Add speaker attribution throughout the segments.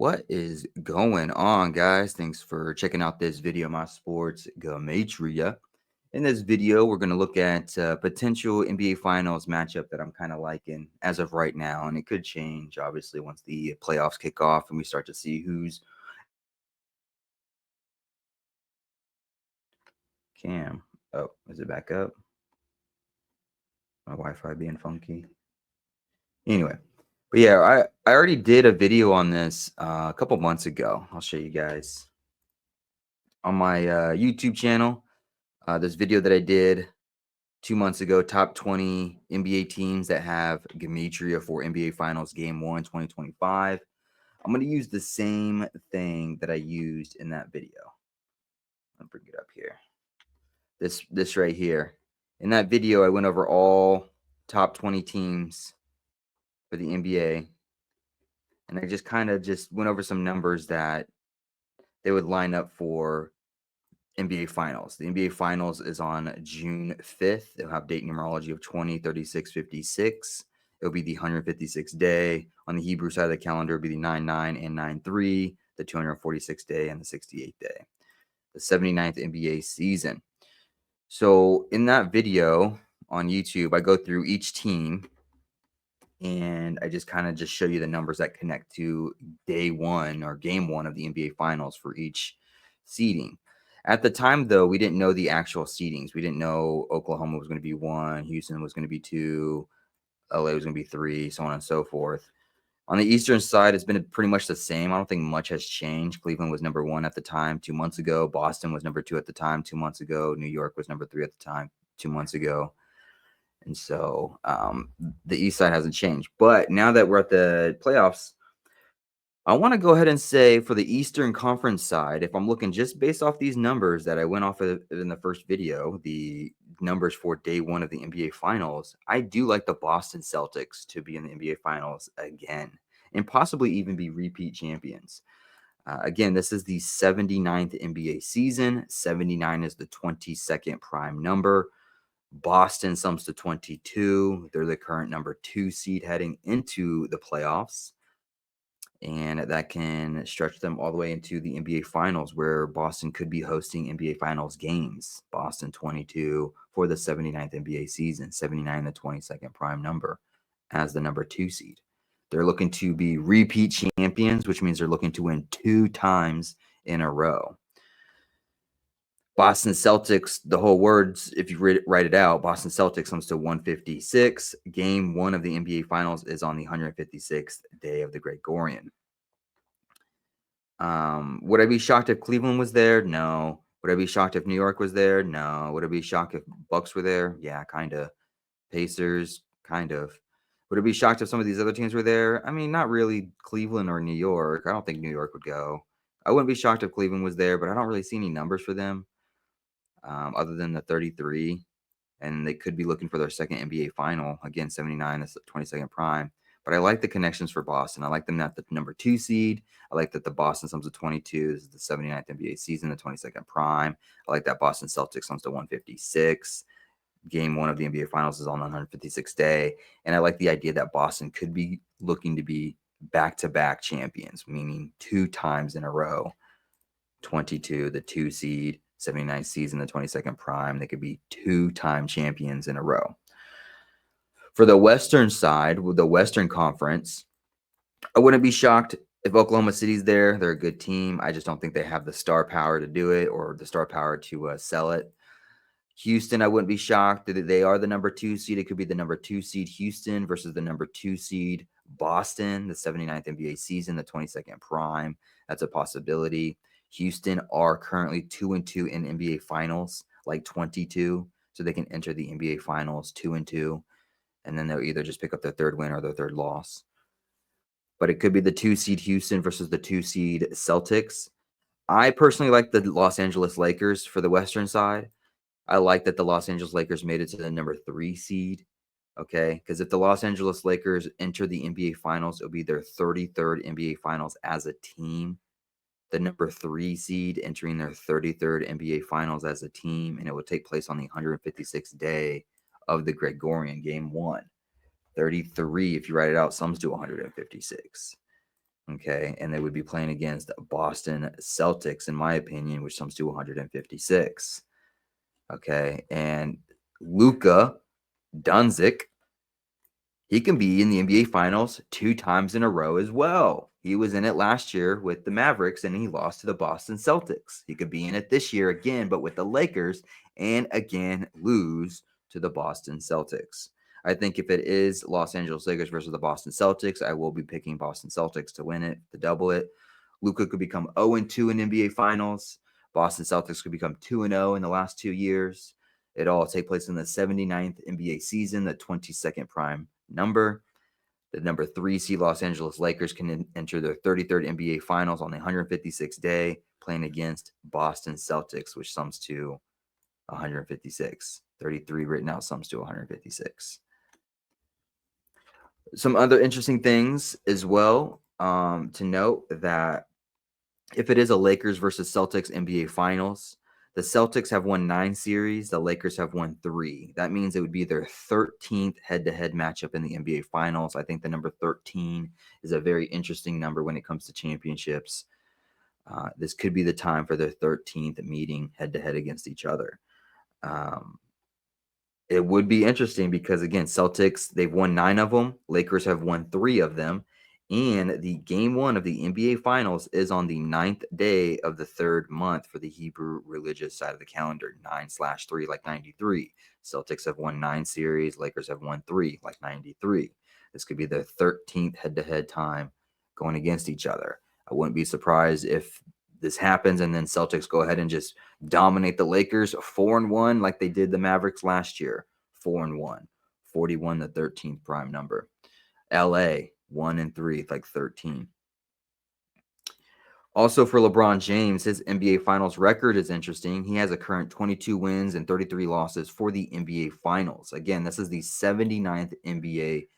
Speaker 1: What is going on, guys? Thanks for checking out this video, my sports Gematria. In this video, we're going to look at potential NBA Finals matchup that I'm kind of liking as of right now, and it could change obviously once the playoffs kick off and we start to see who's Cam. Oh, is it back up? My Wi-Fi being funky. Anyway, but yeah, I already did a video on this a couple months ago. I'll show you guys on my YouTube channel. This video that I did 2 months ago, top 20 NBA teams that have Gematria for NBA Finals Game 1 2025. I'm going to use the same thing that I used in that video. I'll bring it up here. This right here. In that video, I went over all top 20 teams for the NBA. And I just kind of went over some numbers that they would line up for NBA Finals. The NBA Finals is on June 5th. They'll have date numerology of 20, 36, 56. It'll be the 156th day. On the Hebrew side of the calendar, it'll be the 9-9 and 9-3, the 246th day and the 68th day. The 79th NBA season. So in that video on YouTube, I go through each team and I just kind of show you the numbers that connect to day one or game one of the NBA Finals for each seeding. At the time, though, we didn't know the actual seedings. We didn't know Oklahoma was going to be 1, Houston was going to be 2, LA was going to be 3, so on and so forth. On the Eastern side, it's been pretty much the same. I don't think much has changed. Cleveland was number 1 at the time 2 months ago. Boston was number 2 at the time 2 months ago. New York was number 3 at the time 2 months ago. And so the East side hasn't changed. But now that we're at the playoffs, I want to go ahead and say for the Eastern Conference side, if I'm looking just based off these numbers that I went off of in the first video, the numbers for day one of the NBA Finals, I do like the Boston Celtics to be in the NBA Finals again and possibly even be repeat champions. Again, this is the 79th NBA season. 79 is the 22nd prime number. Boston sums to 22. They're the current number 2 seed heading into the playoffs. And that can stretch them all the way into the NBA Finals, where Boston could be hosting NBA Finals games. Boston 22 for the 79th NBA season, 79 the 22nd prime number as the number 2 seed. They're looking to be repeat champions, which means they're looking to win 2 times in a row. Boston Celtics, the whole words, if you write it out, Boston Celtics comes to 156. Game 1 of the NBA Finals is on the 156th day of the Gregorian. Would I be shocked if Cleveland was there? No. Would I be shocked if New York was there? No. Would I be shocked if Bucks were there? Yeah, kind of. Pacers, kind of. Would I be shocked if some of these other teams were there? I mean, not really Cleveland or New York. I don't think New York would go. I wouldn't be shocked if Cleveland was there, but I don't really see any numbers for them. Other than the 33, and they could be looking for their second NBA final. Again, 79 is the 22nd prime. But I like the connections for Boston. I like them at the number 2 seed. I like that the Boston sums to 22. This is the 79th NBA season, the 22nd prime. I like that Boston Celtics sums to 156. Game 1 of the NBA Finals is on the 156th day. And I like the idea that Boston could be looking to be back-to-back champions, meaning 2 times in a row. 22, the 2 seed. 79th season, the 22nd prime. They could be 2-time champions in a row. For the Western side, with the Western Conference, I wouldn't be shocked if Oklahoma City's there. They're a good team. I just don't think they have the star power to do it or the star power to sell it. Houston, I wouldn't be shocked that they are the number 2 seed. It could be the number 2 seed Houston versus the number 2 seed Boston, the 79th NBA season, the 22nd prime. That's a possibility. Houston are currently 2-2 in NBA Finals, like 22, so they can enter the NBA Finals 2-2, and then they'll either just pick up their 3rd win or their 3rd loss. But it could be the 2 seed Houston versus the 2 seed Celtics. I personally like the Los Angeles Lakers for the Western side. I like that the Los Angeles Lakers made it to the number 3 seed. Okay, because if the Los Angeles Lakers enter the NBA Finals, it'll be their 33rd NBA Finals as a team. The number 3 seed entering their 33rd NBA Finals as a team, and it will take place on the 156th day of the Gregorian, game 1. 33, if you write it out, sums to 156. Okay, and they would be playing against Boston Celtics, in my opinion, which sums to 156. Okay, and Luka Doncic, he can be in the NBA Finals 2 times in a row as well. He was in it last year with the Mavericks and he lost to the Boston Celtics. He could be in it this year again, but with the Lakers, and again lose to the Boston Celtics. I think if it is Los Angeles Lakers versus the Boston Celtics, I will be picking Boston Celtics to win it, to double it. Luka could become 0-2 in NBA Finals. Boston Celtics could become 2-0 in the last 2 years. It all take place in the 79th NBA season, the 22nd prime number. The number 3 seed Los Angeles Lakers can enter their 33rd NBA Finals on the 156th day, playing against Boston Celtics, which sums to 156. 33 written out sums to 156. Some other interesting things as well to note, that if it is a Lakers versus Celtics NBA Finals, the Celtics have won 9 series. The Lakers have won 3. That means it would be their 13th head-to-head matchup in the NBA Finals. I think the number 13 is a very interesting number when it comes to championships. This could be the time for their 13th meeting head-to-head against each other. It would be interesting because, again, Celtics, they've won 9 of them. Lakers have won 3 of them. And the game 1 of the NBA Finals is on the 9th day of the 3rd month for the Hebrew religious side of the calendar, 9/3, like 93. Celtics have won 9 series. Lakers have won 3, like 93. This could be their 13th head-to-head time going against each other. I wouldn't be surprised if this happens and then Celtics go ahead and just dominate the Lakers 4-1 like they did the Mavericks last year. 4-1. 41, the 13th prime number. LA 1-3, like 13. Also for LeBron James, his NBA Finals record is interesting. He has a current 22 wins and 33 losses for the NBA Finals. Again, this is the 79th NBA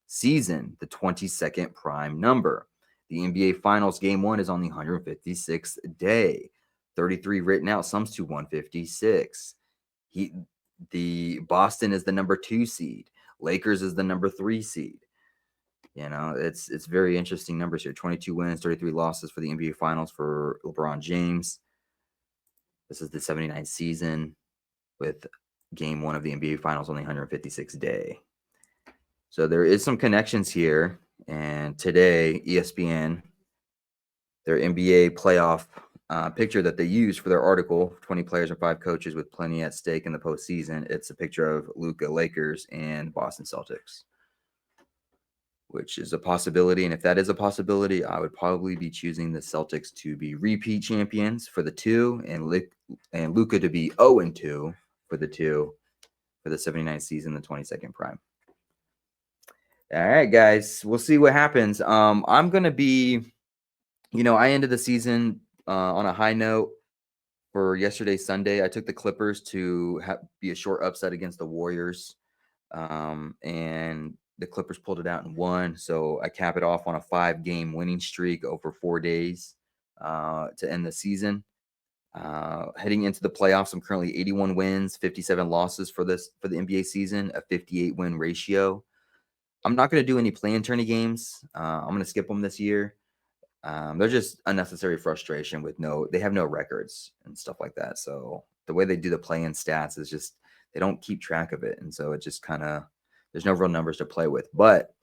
Speaker 1: season, the 22nd prime number. The NBA Finals game 1 is on the 156th day. 33 written out sums to 156. The Boston is the number 2 seed. Lakers is the number 3 seed. You know, it's very interesting numbers here. 22 wins, 33 losses for the NBA Finals for LeBron James. This is the 79th season with game 1 of the NBA Finals on the 156th day. So there is some connections here. And today, ESPN, their NBA playoff picture that they used for their article, 20 players and 5 coaches with plenty at stake in the postseason, it's a picture of Luka, Lakers, and Boston Celtics, which is a possibility. And if that is a possibility, I would probably be choosing the Celtics to be repeat champions for the 2, and Luka to be 0-2 for the 2 for the 79th season, the 22nd prime. All right, guys, we'll see what happens. I'm going to be, I ended the season on a high note for yesterday, Sunday. I took the Clippers to be a short upset against the Warriors. And the Clippers pulled it out and won. So I cap it off on a 5-game winning streak over 4 days to end the season. Heading into the playoffs, I'm currently 81 wins, 57 losses for the NBA season, a 58-win ratio. I'm not going to do any play-in tourney games. I'm going to skip them this year. They're just unnecessary frustration they have no records and stuff like that. So the way they do the play-in stats is just, they don't keep track of it. And so it just there's no real numbers to play with. But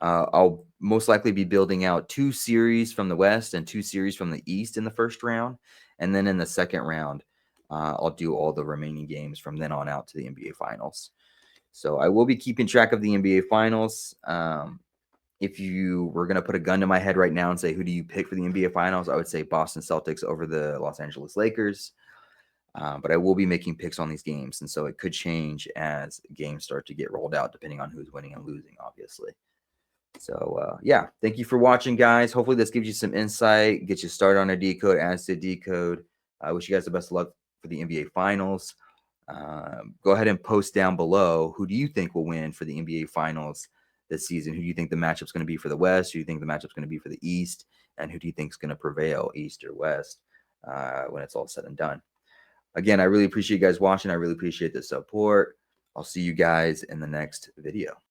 Speaker 1: I'll most likely be building out 2 series from the West and 2 series from the East in the first round. And then in the second round, I'll do all the remaining games from then on out to the NBA Finals. So I will be keeping track of the NBA Finals. If you were going to put a gun to my head right now and say, who do you pick for the NBA Finals? I would say Boston Celtics over the Los Angeles Lakers. But I will be making picks on these games. And so it could change as games start to get rolled out, depending on who's winning and losing, obviously. So, yeah, thank you for watching, guys. Hopefully this gives you some insight, get you started on a decode, adds to a decode. I wish you guys the best of luck for the NBA Finals. Go ahead and post down below, who do you think will win for the NBA Finals this season? Who do you think the matchup's going to be for the West? Who do you think the matchup's going to be for the East? And who do you think is going to prevail, East or West, when it's all said and done? Again, I really appreciate you guys watching. I really appreciate the support. I'll see you guys in the next video.